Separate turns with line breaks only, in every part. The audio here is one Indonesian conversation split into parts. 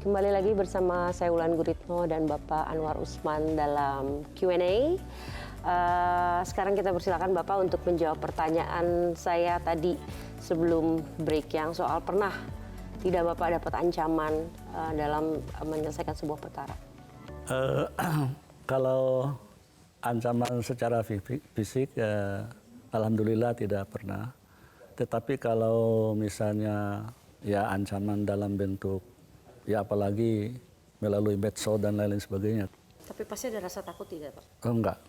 kembali lagi bersama saya Wulan Guritno dan Bapak Anwar Usman dalam Q&A. Sekarang kita persilakan Bapak untuk menjawab pertanyaan saya tadi sebelum break yang soal pernah tidak Bapak dapat ancaman dalam menyelesaikan sebuah perkara.
Kalau ancaman secara fisik, alhamdulillah tidak pernah. Tetapi kalau misalnya ya ancaman dalam bentuk ya apalagi melalui medsos dan lain-lain sebagainya.
Tapi pasti ada rasa takut tidak Pak?
Oh, enggak.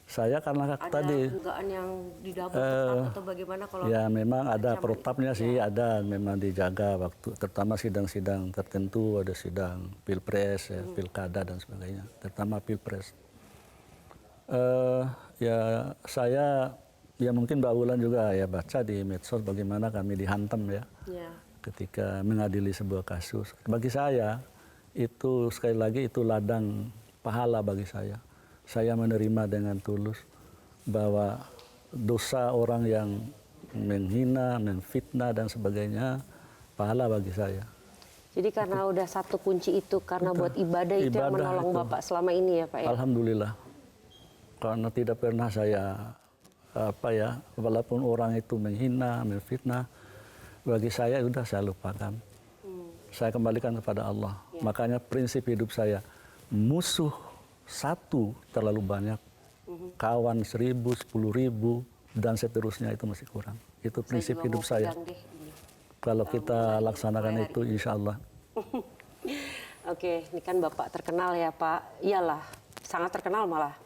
Saya karena
ada
tadi
dugaan yang didabur atau bagaimana kalau
ya memang ada protapnya sih,
ya.
ada memang dijaga waktu terutama sidang-sidang tertentu, ada sidang pilpres, ya, pilkada dan sebagainya, terutama pilpres. Ya saya ya mungkin Mbak Wulan juga ya baca di medsos bagaimana kami dihantam ya. Ketika mengadili sebuah kasus. Bagi saya itu sekali lagi itu ladang pahala bagi saya. Saya menerima dengan tulus bahwa dosa orang yang menghina, memfitnah dan sebagainya pahala bagi saya.
Jadi karena udah satu kunci itu karena buat ibadah itu yang menolong itu. Bapak selama ini ya Pak ya?
Alhamdulillah. Karena tidak pernah saya walaupun orang itu menghina, memfitnah, bagi saya sudah saya lupakan. Saya kembalikan kepada Allah. Ya. Makanya prinsip hidup saya, musuh satu terlalu banyak, kawan 1.000, 10.000, dan seterusnya itu masih kurang. Itu prinsip hidup saya. Kalau kita laksanakan itu, insya Allah.
Oke, ini kan Bapak terkenal ya Pak. Iyalah, sangat terkenal malah.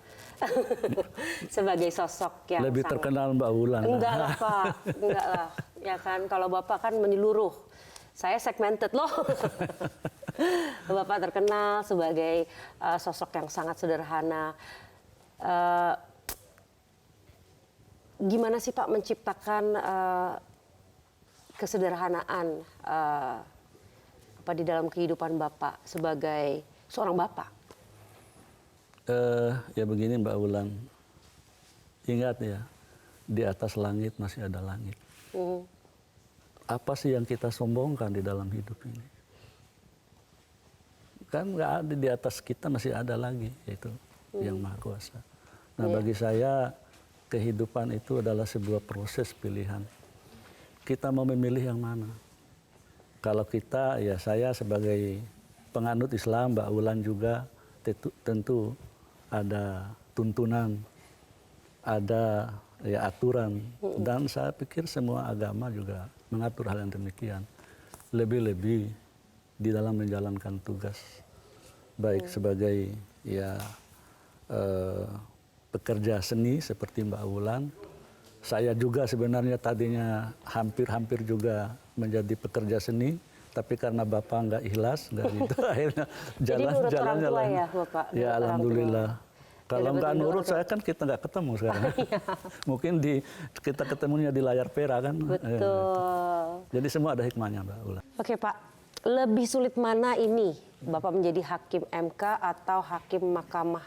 Sebagai sosok yang
lebih terkenal Mbak Wulan.
Enggak lah Pak, enggak lah. Ya kan, kalau Bapak kan menyeluruh. Saya segmented loh. Bapak terkenal sebagai sosok yang sangat sederhana. Gimana sih Pak menciptakan kesederhanaan di dalam kehidupan Bapak sebagai seorang Bapak?
Ya begini Mbak Wulan, ingat ya, di atas langit masih ada langit. Apa sih yang kita sombongkan di dalam hidup ini? Kan nggak ada, di atas kita masih ada lagi, yaitu yang Maha Kuasa. Nah bagi saya kehidupan itu adalah sebuah proses pilihan. Kita mau memilih yang mana? Kalau kita, ya saya sebagai penganut Islam, Mbak Wulan juga tentu ada tuntunan, ada ya aturan, dan saya pikir semua agama juga mengatur hal yang demikian. Lebih-lebih di dalam menjalankan tugas, baik sebagai ya pekerja seni seperti Mbak Wulan. Saya juga sebenarnya tadinya hampir juga menjadi pekerja seni, tapi karena Bapak nggak ikhlas, nggak gitu, akhirnya jalan-jalannya lain.
Ya, Bapak,
ya alhamdulillah. Kalau nggak nurut saya kan kita nggak ketemu sekarang. Mungkin kita ketemunya di layar pera kan.
Betul.
Jadi semua ada hikmahnya Mbak Wulan.
Oke Pak, lebih sulit mana ini? Bapak menjadi hakim MK atau hakim Mahkamah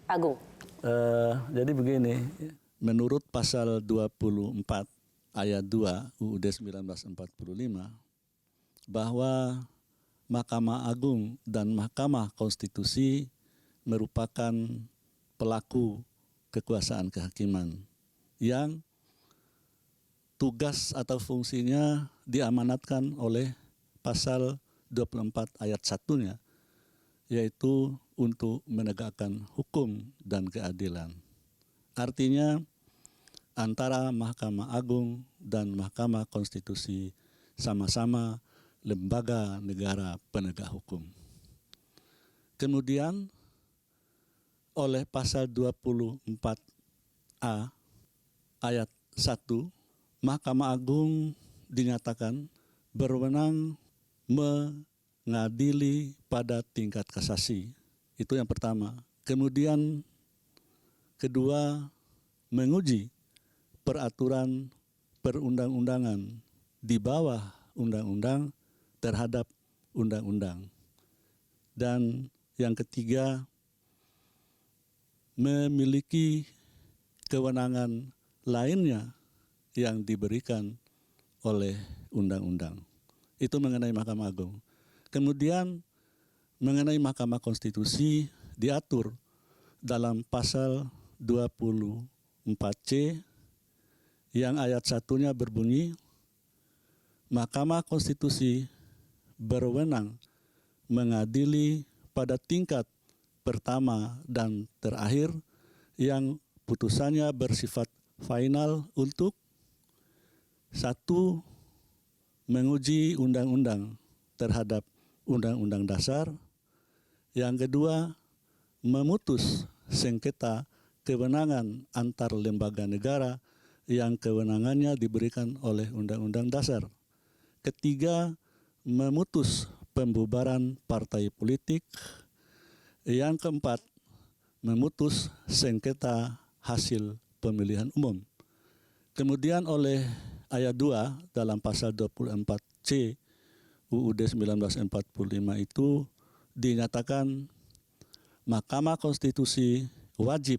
Agung?
Jadi begini, menurut pasal 24 ayat 2 UUD 1945, bahwa Mahkamah Agung dan Mahkamah Konstitusi merupakan pelaku kekuasaan kehakiman yang tugas atau fungsinya diamanatkan oleh pasal 24 ayat 1-nya, yaitu untuk menegakkan hukum dan keadilan. Artinya antara Mahkamah Agung dan Mahkamah Konstitusi sama-sama lembaga negara penegak hukum. Kemudian oleh pasal 24A ayat 1, Mahkamah Agung dinyatakan berwenang mengadili pada tingkat kasasi. Itu yang pertama. Kemudian kedua, menguji peraturan perundang-undangan di bawah undang-undang terhadap undang-undang. Dan yang ketiga, memiliki kewenangan lainnya yang diberikan oleh undang-undang. Itu mengenai Mahkamah Agung. Kemudian mengenai Mahkamah Konstitusi diatur dalam pasal 24C yang ayat 1-nya berbunyi, Mahkamah Konstitusi berwenang mengadili pada tingkat pertama dan terakhir yang putusannya bersifat final untuk satu, menguji undang-undang terhadap Undang-Undang Dasar. Yang kedua, memutus sengketa kewenangan antar lembaga negara yang kewenangannya diberikan oleh Undang-Undang Dasar. Ketiga, memutus pembubaran partai politik. Yang keempat, memutus sengketa hasil pemilihan umum. Kemudian oleh ayat 2 dalam pasal 24C UUD 1945 itu dinyatakan Mahkamah Konstitusi wajib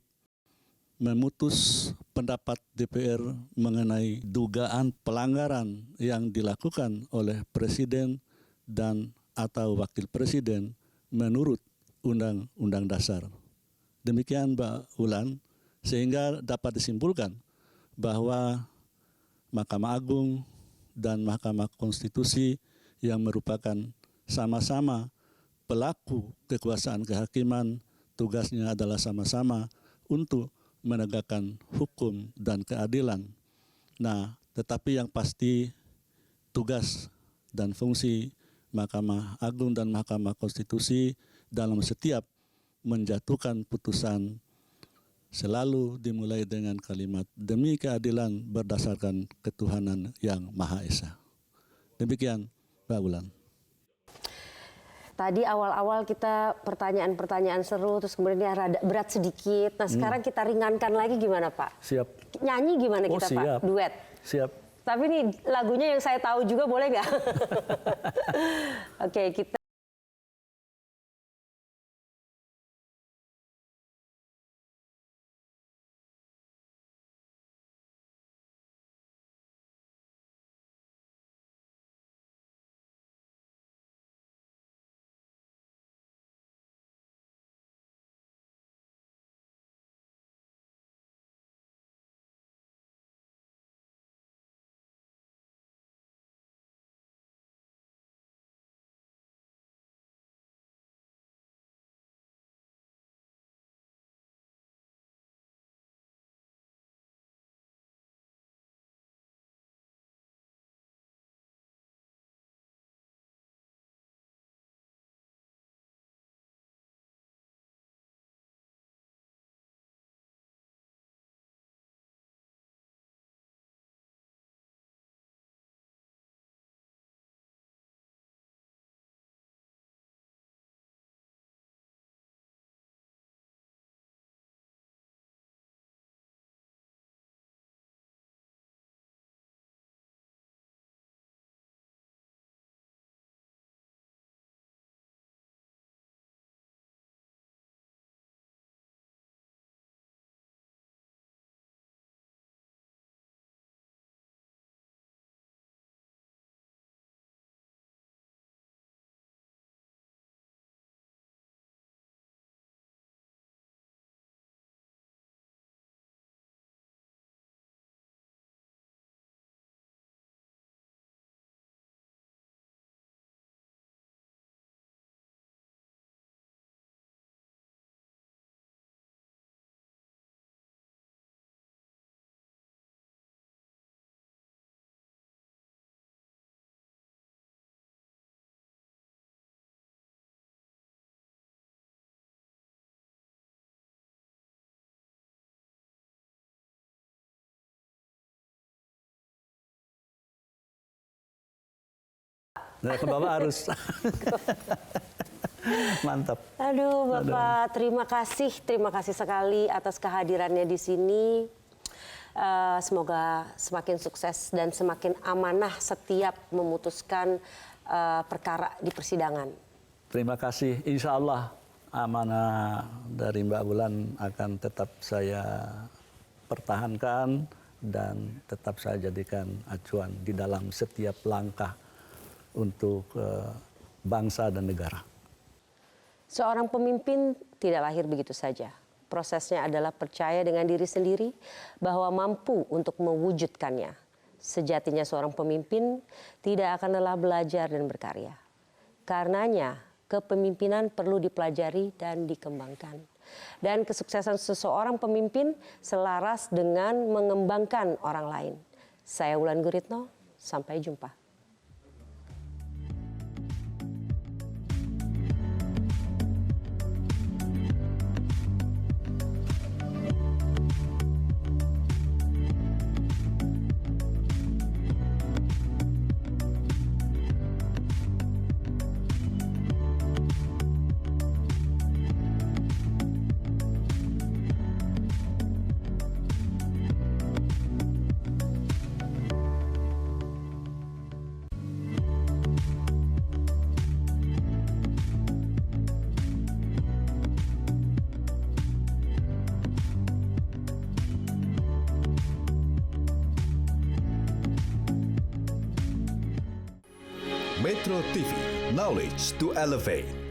memutus pendapat DPR mengenai dugaan pelanggaran yang dilakukan oleh Presiden dan atau Wakil Presiden menurut Undang-Undang Dasar. Demikian Mbak Ulan, sehingga dapat disimpulkan bahwa Mahkamah Agung dan Mahkamah Konstitusi yang merupakan sama-sama pelaku kekuasaan kehakiman, tugasnya adalah sama-sama untuk menegakkan hukum dan keadilan. Nah, tetapi yang pasti tugas dan fungsi Mahkamah Agung dan Mahkamah Konstitusi dalam setiap menjatuhkan putusan selalu dimulai dengan kalimat demi keadilan berdasarkan ketuhanan yang Maha Esa. Demikian, Mbak Ulan.
Tadi awal-awal kita pertanyaan-pertanyaan seru, terus kemudian dia rada berat sedikit. Nah sekarang kita ringankan lagi gimana Pak?
Siap.
Nyanyi gimana kita
siap.
Pak? Duet?
Siap.
Tapi nih lagunya yang saya tahu juga boleh nggak? Oke, kita
Nah, ke bawah arus. Mantap.
Aduh Bapak, terima kasih sekali atas kehadirannya di sini. Semoga semakin sukses dan semakin amanah setiap memutuskan perkara di persidangan.
Terima kasih. Insya Allah amanah dari Mbak Ulan akan tetap saya pertahankan dan tetap saya jadikan acuan di dalam setiap langkah untuk bangsa dan negara.
Seorang pemimpin tidak lahir begitu saja. Prosesnya adalah percaya dengan diri sendiri bahwa mampu untuk mewujudkannya. Sejatinya seorang pemimpin tidak akan lelah belajar dan berkarya. Karenanya, kepemimpinan perlu dipelajari dan dikembangkan. Dan kesuksesan seseorang pemimpin selaras dengan mengembangkan orang lain. Saya Wulan Guritno, sampai jumpa.
Metro TV, knowledge to elevate.